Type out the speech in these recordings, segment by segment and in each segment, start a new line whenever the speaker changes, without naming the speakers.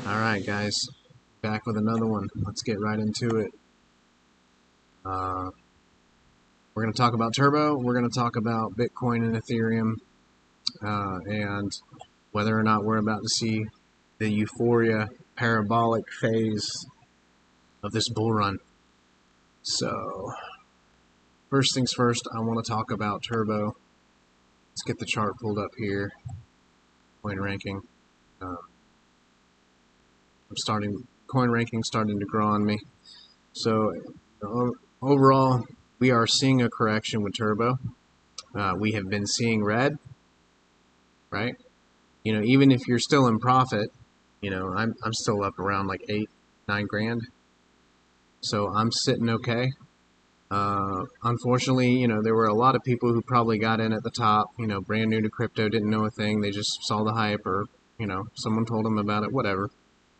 Alright guys, back with another one. Let's get right into it. We're going to talk about Turbo, we're going to talk about Bitcoin and Ethereum, and whether or not we're about to see the euphoria parabolic phase of this bull run. So, first things first, I want to talk about Turbo. Let's get the chart pulled up here. Coin ranking. Coin ranking starting to grow on me. So overall, we are seeing a correction with Turbo. We have been seeing red, right? You know, even if you're still in profit, you know, I'm still up around like 8-9 grand. So I'm sitting okay. Unfortunately, you know, there were a lot of people who probably got in at the top, you know, brand new to crypto, didn't know a thing. They just saw the hype, or, you know, someone told them about it, whatever.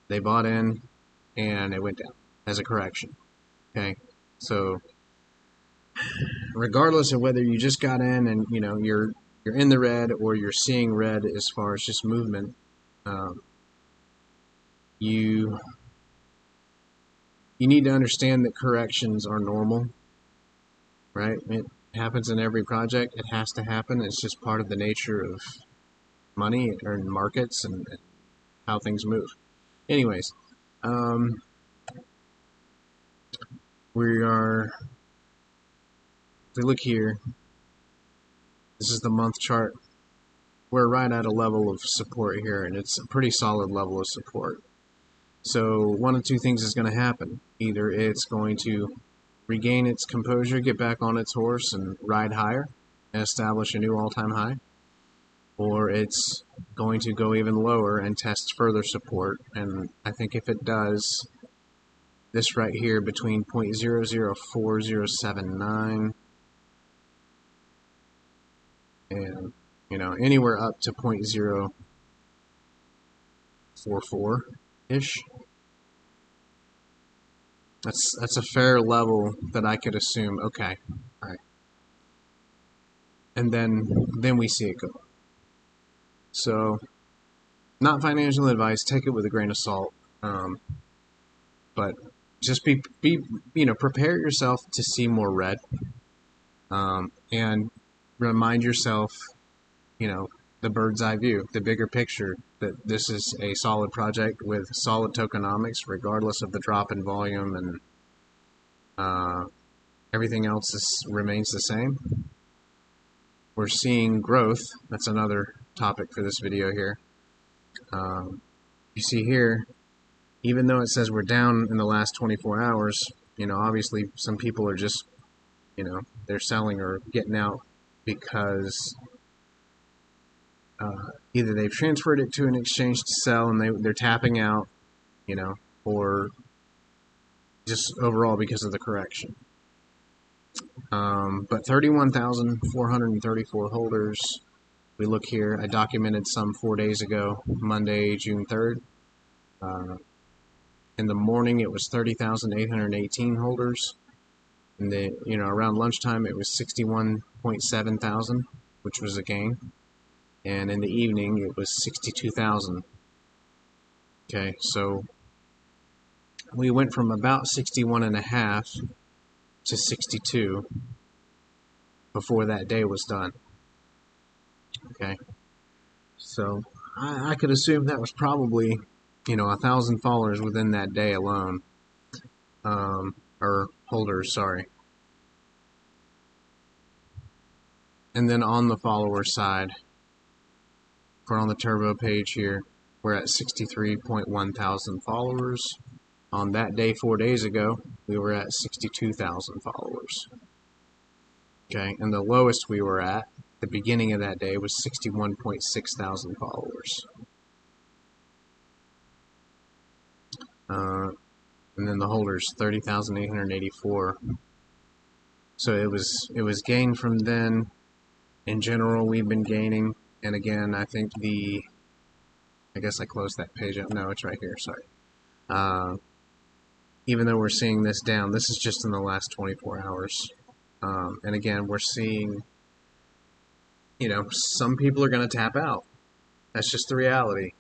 They bought in and it went down as a correction. Okay. So regardless of whether you just got in and, you know, you're in the red or you're seeing red as far as just movement, you need to understand that corrections are normal, right? It happens in every project. It has to happen. It's just part of the nature of money or markets and how things move. Anyways, if we look here, this is the month chart. We're right at a level of support here, and it's a pretty solid level of support. So one of two things is going to happen. Either it's going to regain its composure, get back on its horse, and ride higher, and establish a new all-time high, or it's going to go even lower and test further support. And I think if it does, this right here between 0.004079 and, you know, anywhere up to 0.044-ish. That's a fair level that I could assume. Okay, all right, and then we see it go. So, not financial advice. Take it with a grain of salt. But just be you know, prepare yourself to see more red, and remind yourself, you know, the bird's eye view, the bigger picture, that this is a solid project with solid tokenomics, regardless of the drop in volume, and everything else remains the same. We're seeing growth. That's another topic for this video here. You see here, even though it says we're down in the last 24 hours, you know, obviously some people are just, you know, they're selling or getting out because either they've transferred it to an exchange to sell and they're tapping out, you know, or just overall because of the correction. But 31,434 holders. We look here, I documented some 4 days ago, Monday, June 3rd. In the morning it was 30,818 holders. And you know, around lunchtime it was 61.7 thousand, which was a gain. And in the evening it was 62,000. Okay, so we went from about 61.5 to 62 before that day was done. Okay, so I could assume that was probably, you know, 1,000 followers within that day alone, or holders, sorry. And then on the follower side, we're on the Turbo page here, we're at 63.1 thousand followers. On that day 4 days ago, we were at 62,000 followers. Okay, and the lowest we were at the beginning of that day was 61.6 thousand followers. And then the holders, 30,884. So it was gained from then. In general, we've been gaining. And again, I think I guess I closed that page up. No, it's right here, sorry. Even though we're seeing this down, this is just in the last 24 hours. And again, we're seeing, you know, some people are going to tap out. That's just the reality.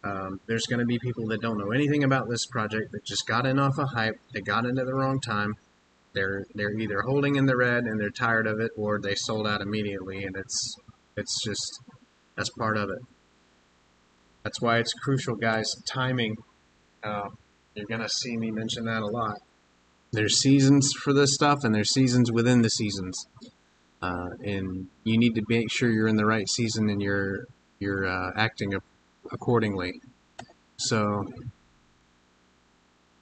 There's going to be people that don't know anything about this project that just got in off a hype. They got in at the wrong time. They're either holding in the red and they're tired of it, or they sold out immediately, and it's just that's part of it. That's why it's crucial, guys. Timing. You're gonna see me mention that a lot. There's seasons for this stuff, and there's seasons within the seasons, and you need to make sure you're in the right season and you're acting accordingly. So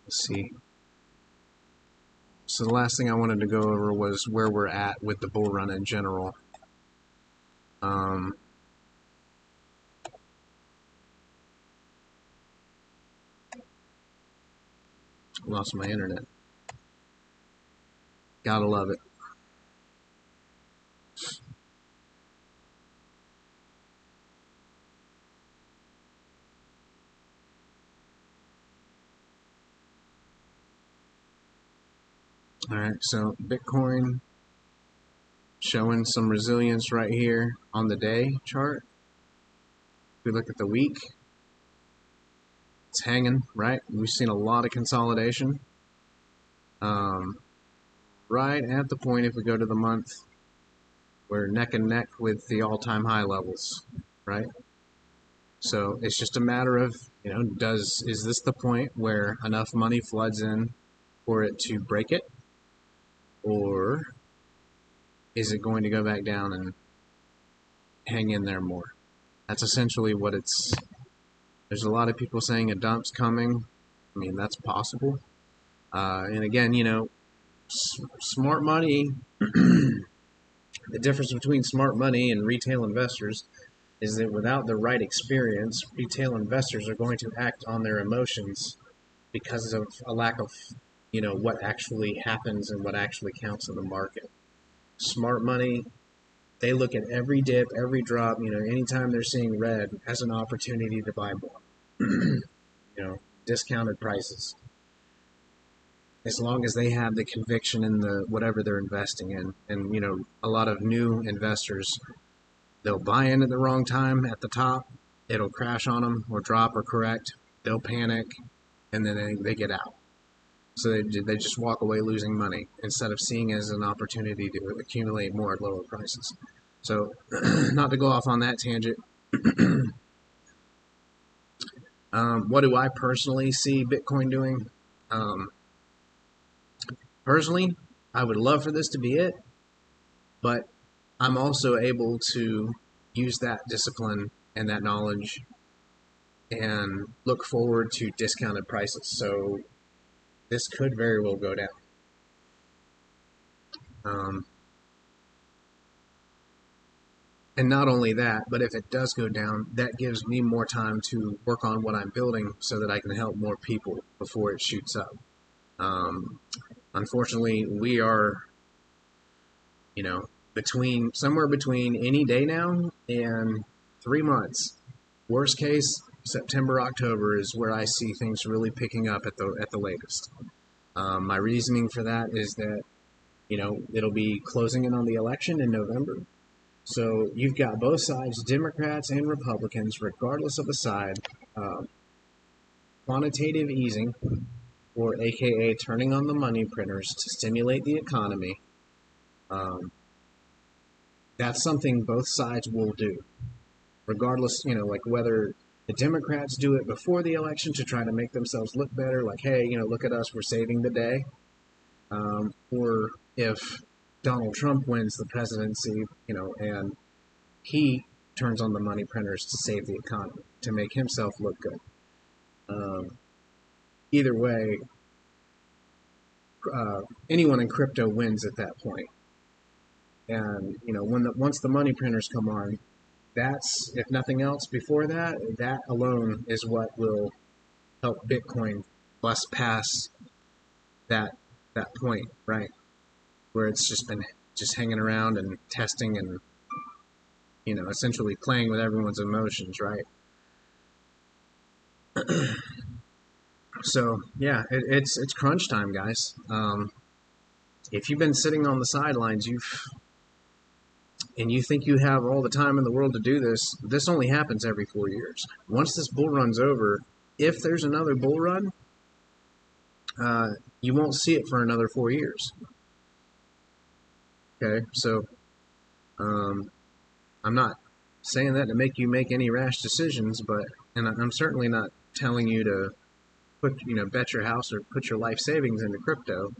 let's see. So the last thing I wanted to go over was where we're at with the bull run in general. Lost my internet. Gotta love it. Alright, so Bitcoin showing some resilience right here on the day chart. If we look at the week, it's hanging, right? We've seen a lot of consolidation. Right at the point, if we go to the month, we're neck and neck with the all-time high levels, right? So it's just a matter of, is this the point where enough money floods in for it to break it? Or is it going to go back down and hang in there more? That's essentially what it's... There's a lot of people saying a dump's coming. I mean, that's possible. And again, smart money, the difference between smart money and retail investors is that without the right experience, retail investors are going to act on their emotions because of a lack of, what actually happens and what actually counts in the market. Smart money, they look at every dip, every drop, anytime they're seeing red as an opportunity to buy more. Discounted prices. As long as they have the conviction in the whatever they're investing in. And, a lot of new investors, they'll buy in at the wrong time at the top. It'll crash on them or drop or correct. They'll panic, and then they get out. So they just walk away losing money instead of seeing it as an opportunity to accumulate more at lower prices. So, not to go off on that tangent, what do I personally see Bitcoin doing? Personally, I would love for this to be it, but I'm also able to use that discipline and that knowledge and look forward to discounted prices. So this could very well go down. And not only that, but if it does go down, that gives me more time to work on what I'm building so that I can help more people before it shoots up. Unfortunately, we are, somewhere between any day now and 3 months. Worst case, September, October is where I see things really picking up at the latest. My reasoning for that is that, it'll be closing in on the election in November. So you've got both sides, Democrats and Republicans, regardless of the side, quantitative easing, or AKA turning on the money printers to stimulate the economy. That's something both sides will do. Regardless, like whether the Democrats do it before the election to try to make themselves look better, like, hey, look at us, we're saving the day. Or if Donald Trump wins the presidency, and he turns on the money printers to save the economy, to make himself look good. Either way, anyone in crypto wins at that point. And, once the money printers come on, that's, if nothing else before that, that alone is what will help Bitcoin bust past that point, right? Where it's just been hanging around and testing and, essentially playing with everyone's emotions, right? So, yeah, it's crunch time, guys. If you've been sitting on the sidelines, and you think you have all the time in the world to do this, this only happens every 4 years. Once this bull run's over, if there's another bull run, you won't see it for another 4 years. Okay, so I'm not saying that to make you make any rash decisions, but and I'm certainly not telling you to bet your house or put your life savings into crypto.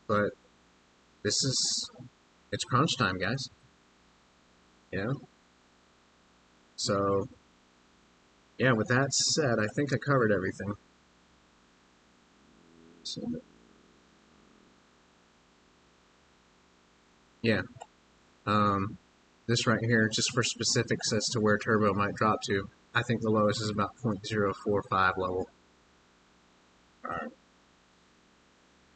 But it's crunch time, guys. So yeah, with that said, I think I covered everything. So, yeah. This right here, just for specifics as to where turbo might drop to, I think the lowest is about 0.045 level. Alright.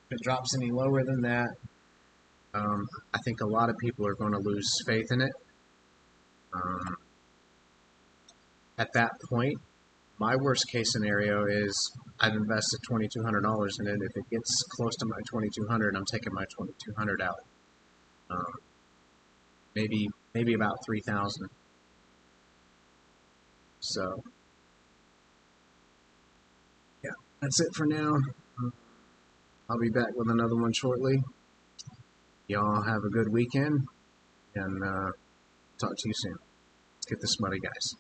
If it drops any lower than that, I think a lot of people are going to lose faith in it. At that point, my worst case scenario is I've invested $2,200 in it. If it gets close to my $2,200, I'm taking my $2,200 out. Maybe about 3,000. So yeah, that's it for now. I'll be back with another one shortly. Y'all have a good weekend, and talk to you soon. Let's get this money, guys.